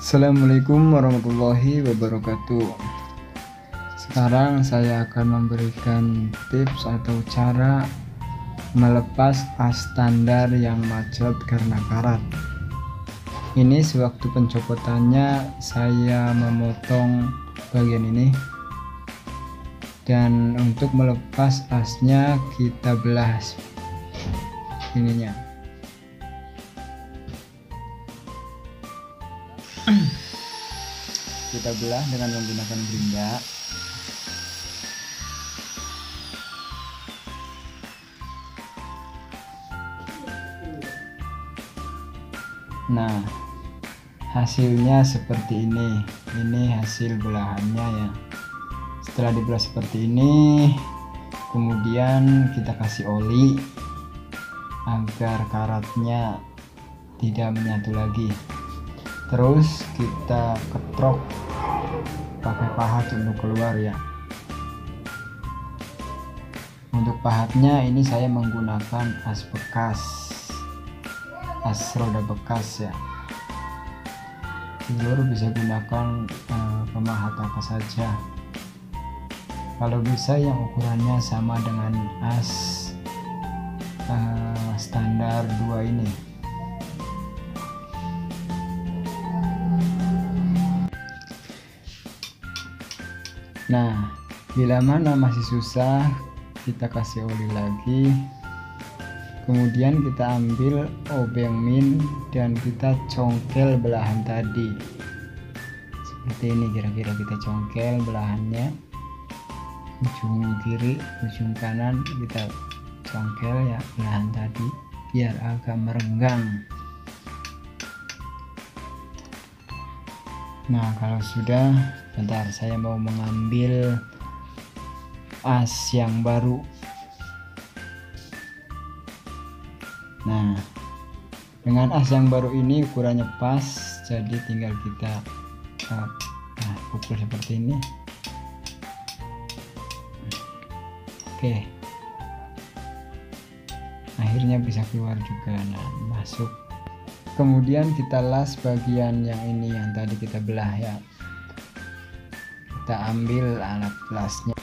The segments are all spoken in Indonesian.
Assalamualaikum warahmatullahi wabarakatuh. Sekarang saya akan memberikan tips atau cara melepas as standar yang macet karena karat. Ini sewaktu pencopotannya saya memotong bagian ini, dan untuk melepas asnya kita belah ininya. Kita belah dengan menggunakan gerinda. Nah, hasilnya seperti ini. Ini hasil belahannya ya. Setelah dibelah seperti ini, kemudian kita kasih oli agar karatnya tidak menyatu lagi. Terus kita ketrok pakai pahat untuk keluar ya. Untuk pahatnya ini saya menggunakan as bekas, as roda bekas ya. Seluruh bisa gunakan pemahat apa saja. Kalau bisa yang ukurannya sama dengan as standar 2 ini. Nah, bila mana masih susah, kita kasih oli lagi. Kemudian kita ambil obeng min dan kita congkel belahan tadi. Seperti ini kira-kira kita congkel belahannya. Ujung kiri, ujung kanan kita congkel ya belahan tadi biar agak merenggang. Nah, kalau sudah, bentar saya mau mengambil as yang baru. Nah, dengan as yang baru ini ukurannya pas, jadi tinggal kita pukul seperti ini. Oke, akhirnya bisa keluar juga. Nah, masuk. Kemudian kita las bagian yang ini yang tadi kita belah ya. Kita ambil alat lasnya.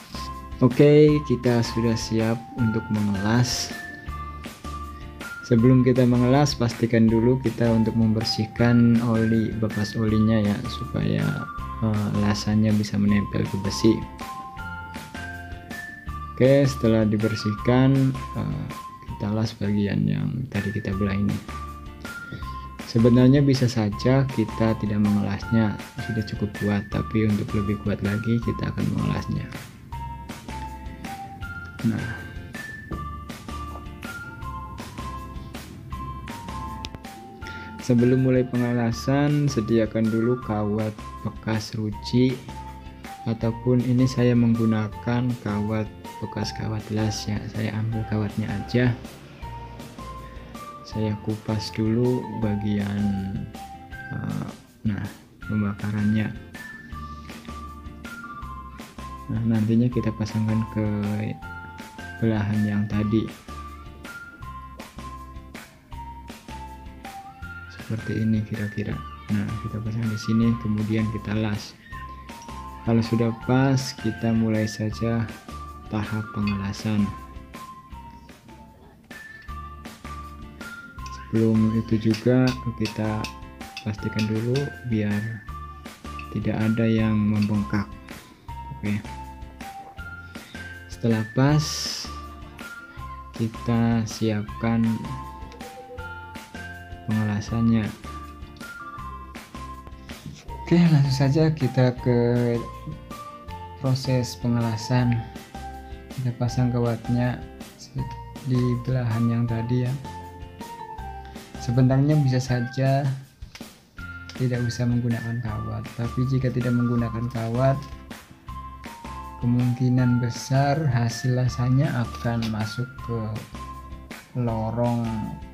Oke, kita sudah siap untuk mengelas. Sebelum kita mengelas, pastikan dulu kita untuk membersihkan oli, bekas olinya ya, supaya lasannya bisa menempel ke besi. Oke, setelah dibersihkan, kita las bagian yang tadi kita belah ini. Sebenarnya bisa saja kita tidak mengelasnya, sudah cukup kuat, tapi untuk lebih kuat lagi kita akan mengelasnya. Nah, sebelum mulai pengelasan, sediakan dulu kawat bekas ruci, ataupun ini saya menggunakan kawat bekas kawat las ya. Saya ambil kawatnya aja. Saya kupas dulu bagian pembakarannya. Nah, nantinya kita pasangkan ke belahan yang tadi seperti ini kira-kira. Nah, kita pasang di sini, kemudian kita las. Kalau sudah pas, kita mulai saja tahap pengelasan. Sebelum itu juga kita pastikan dulu biar tidak ada yang membengkak. Oke. Setelah pas, kita siapkan pengelasannya. Oke, langsung saja kita ke proses pengelasan. Kita pasang kawatnya di belahan yang tadi ya. Sebenarnya bisa saja tidak usah menggunakan kawat, tapi jika tidak menggunakan kawat, kemungkinan besar hasil lasannya akan masuk ke lorong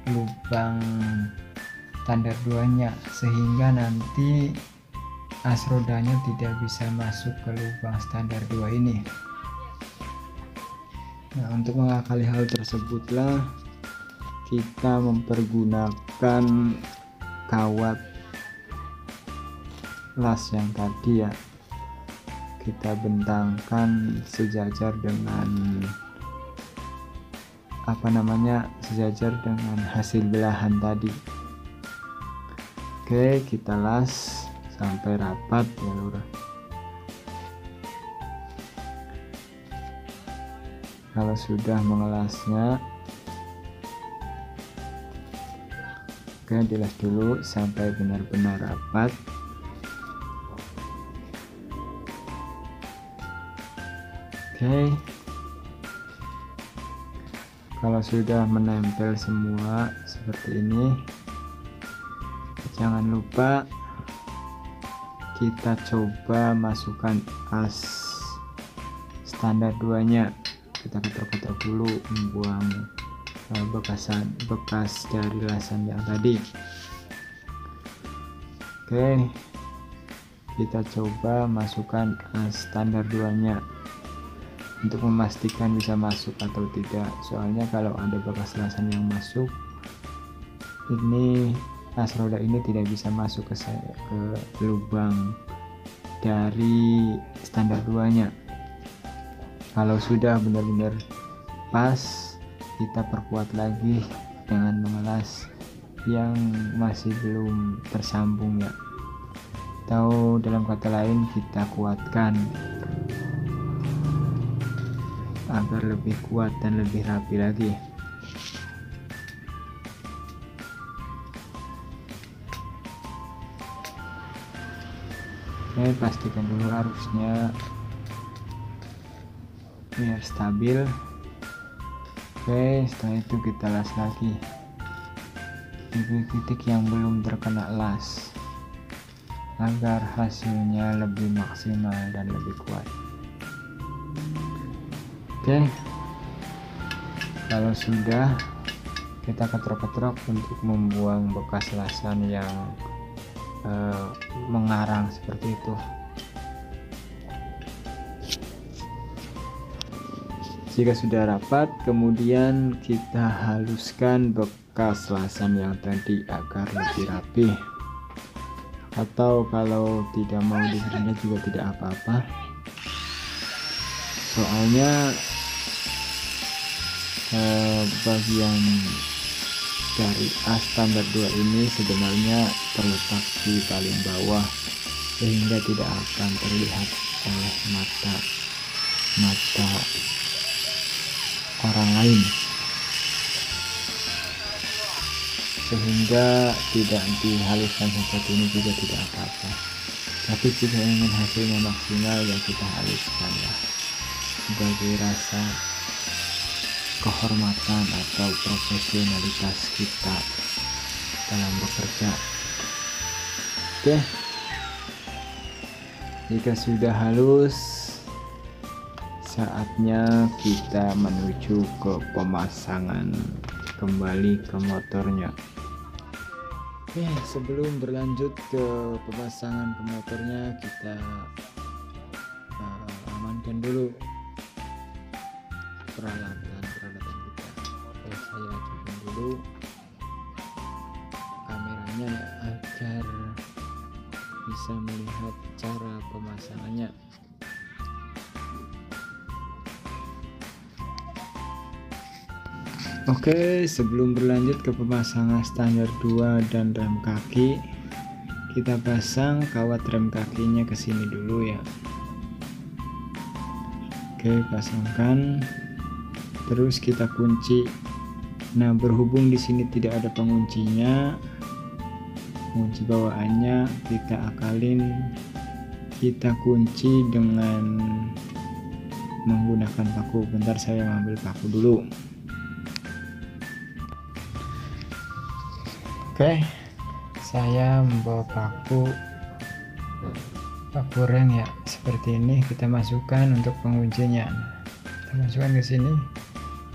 lubang standar 2-nya, sehingga nanti as rodanya tidak bisa masuk ke lubang standar 2 ini. Nah, untuk mengakali hal tersebutlah kita mempergunakan kawat las yang tadi ya, kita bentangkan sejajar dengan sejajar dengan hasil belahan tadi. Oke, kita las sampai rapat ya lurah. Kalau sudah mengelasnya, oke, dilas dulu sampai benar-benar rapat. Oke, kalau sudah menempel semua seperti ini, jangan lupa kita coba masukkan as standar 2 nya. Kita ketok-ketok dulu, membuang bekas dari lasan yang tadi. Oke, kita coba masukkan as standar 2 nya untuk memastikan bisa masuk atau tidak. Soalnya kalau ada bekas lasan yang masuk, ini as roda ini tidak bisa masuk ke lubang dari standar 2 nya. Kalau sudah benar-benar pas, kita perkuat lagi dengan mengelas yang masih belum tersambung ya, atau dalam kata lain kita kuatkan agar lebih kuat dan lebih rapi lagi. Oke, pastikan dulu arusnya biar stabil. Oke, setelah itu kita las lagi di titik yang belum terkena las agar hasilnya lebih maksimal dan lebih kuat. Oke, kalau sudah, kita ketrok-ketrok untuk membuang bekas lasan yang mengarang seperti itu. Jika sudah rapat, kemudian kita haluskan bekas lasan yang tadi agar lebih rapi, atau kalau tidak mau digerinda juga tidak apa-apa, soalnya bagian dari as standar 2 ini sebenarnya terletak di paling bawah, sehingga tidak akan terlihat oleh mata orang lain, sehingga tidak dihaluskan seperti ini juga tidak apa-apa. Tapi jika ingin hasilnya maksimal, ya kita haluskan ya, sebagai rasa kehormatan atau profesionalitas kita dalam bekerja. Oke, jika sudah halus, saatnya kita menuju ke pemasangan kembali ke motornya. Oke, sebelum berlanjut ke pemasangan ke motornya, kita amankan dulu peralatan kita. Oke, saya coba dulu kameranya agar bisa melihat cara pemasangannya. Oke, sebelum berlanjut ke pemasangan standar 2 dan rem kaki, kita pasang kawat rem kakinya ke sini dulu ya. Oke, pasangkan, terus kita kunci. Nah, berhubung di sini tidak ada penguncinya, kunci bawaannya kita akalin, kita kunci dengan menggunakan paku. Bentar, saya ambil paku dulu. Oke, saya membawa paku reng ya, seperti ini. Kita masukkan untuk penguncinya. Kita masukkan ke sini.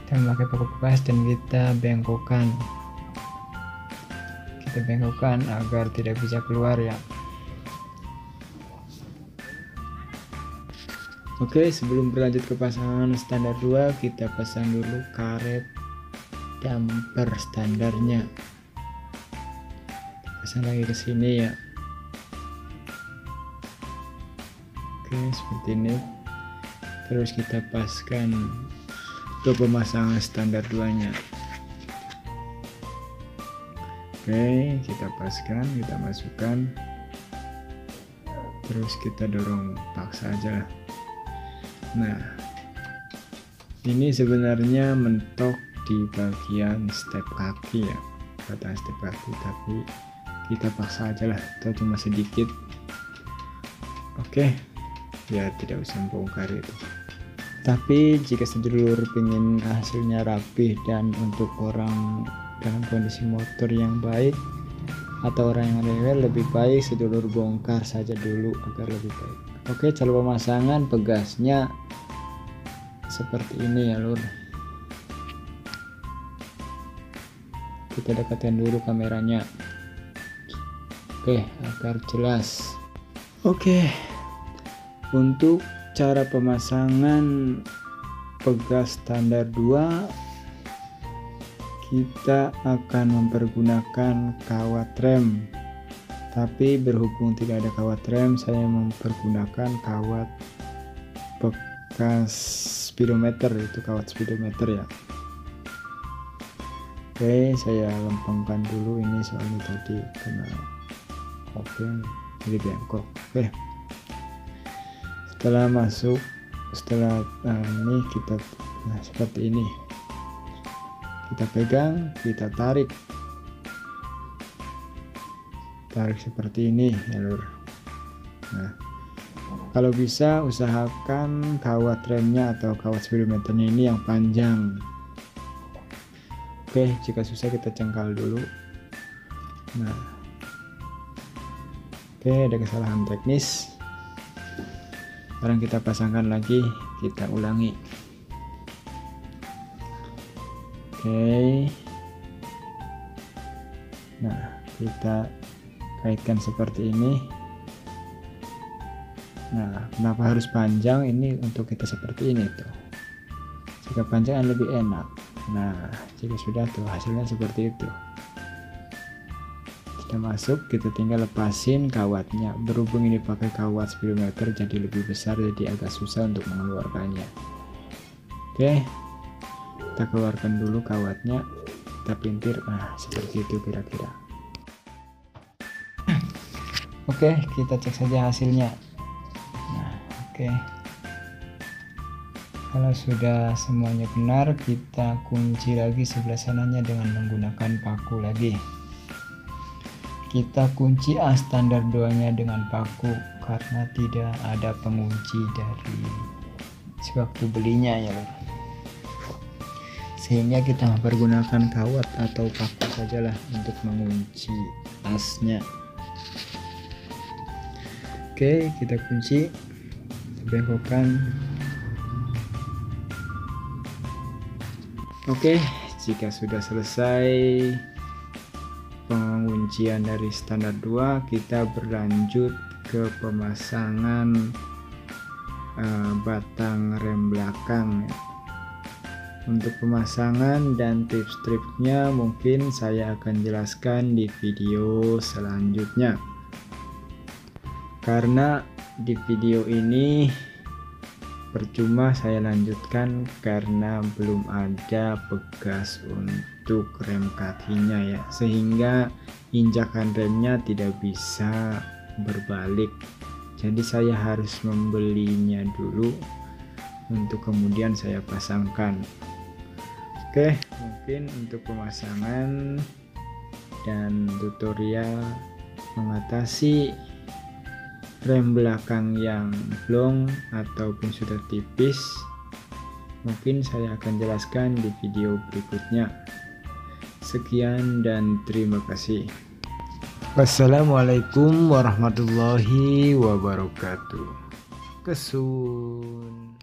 Kita memakai paku bekas dan kita bengkokkan. Kita bengkokkan agar tidak bisa keluar ya. Oke, sebelum berlanjut ke pasangan standar 2, kita pasang dulu karet damper standarnya. Pasang lagi ke sini ya. Oke, seperti ini. Terus kita paskan ke pemasangan standar 2-nya. Oke, kita paskan, kita masukkan, terus kita dorong paksa aja lah. Nah, ini sebenarnya mentok di bagian step kaki ya, batang step kaki, tapi kita paksa aja lah, atau cuma sedikit. Oke, ya tidak usah bongkar itu. Tapi jika sedulur ingin hasilnya rapih dan untuk orang dalam kondisi motor yang baik atau orang yang rewel, lebih baik sedulur bongkar saja dulu agar lebih baik. Oke, cara pemasangan pegasnya seperti ini ya lur. Kita dekatkan dulu kameranya, oke, agar jelas. Oke, untuk cara pemasangan pegas standar 2, kita akan mempergunakan kawat rem, tapi berhubung tidak ada kawat rem, saya mempergunakan kawat bekas speedometer, itu kawat speedometer ya. Oke, saya lempengkan dulu ini soalnya tadi kena obeng jadi bengkok. Oke, setelah masuk, setelah ini kita seperti ini, kita pegang, kita tarik seperti ini ya lur. Nah, kalau bisa usahakan kawat remnya atau kawat speedometernya ini yang panjang. Oke, jika susah kita cengkal dulu. Nah, oke, ada kesalahan teknis, sekarang kita pasangkan lagi, kita ulangi. Oke, nah kita kaitkan seperti ini. Nah, kenapa harus panjang? Ini untuk kita seperti ini tuh. Jika panjang lebih enak. Nah, jika sudah tuh hasilnya seperti itu. Kita masuk, kita tinggal lepasin kawatnya. Berhubung ini pakai kawat speedometer jadi lebih besar, jadi agak susah untuk mengeluarkannya. Oke, kita keluarkan dulu kawatnya, kita pintir. Nah, seperti itu kira-kira. Oke, kita cek saja hasilnya. Nah, oke, kalau sudah semuanya benar, kita kunci lagi sebelah sananya dengan menggunakan paku lagi. Kita kunci standar 2-nya dengan paku karena tidak ada pengunci dari sewaktu belinya ya lor. Sehingga kita mempergunakan kawat atau paku sajalah untuk mengunci asnya. Oke, kita kunci, bengkokkan. Oke, jika sudah selesai penguncian dari standar 2, kita berlanjut ke pemasangan batang rem belakang. Untuk pemasangan dan tips-triknya mungkin saya akan jelaskan di video selanjutnya, karena di video ini percuma saya lanjutkan karena belum ada pegas untuk rem kakinya ya, sehingga injakan remnya tidak bisa berbalik. Jadi saya harus membelinya dulu untuk kemudian saya pasangkan. Oke, mungkin untuk pemasangan dan tutorial mengatasi rem belakang yang blong ataupun sudah tipis, mungkin saya akan jelaskan di video berikutnya. Sekian dan terima kasih. Wassalamualaikum warahmatullahi wabarakatuh. Kesun.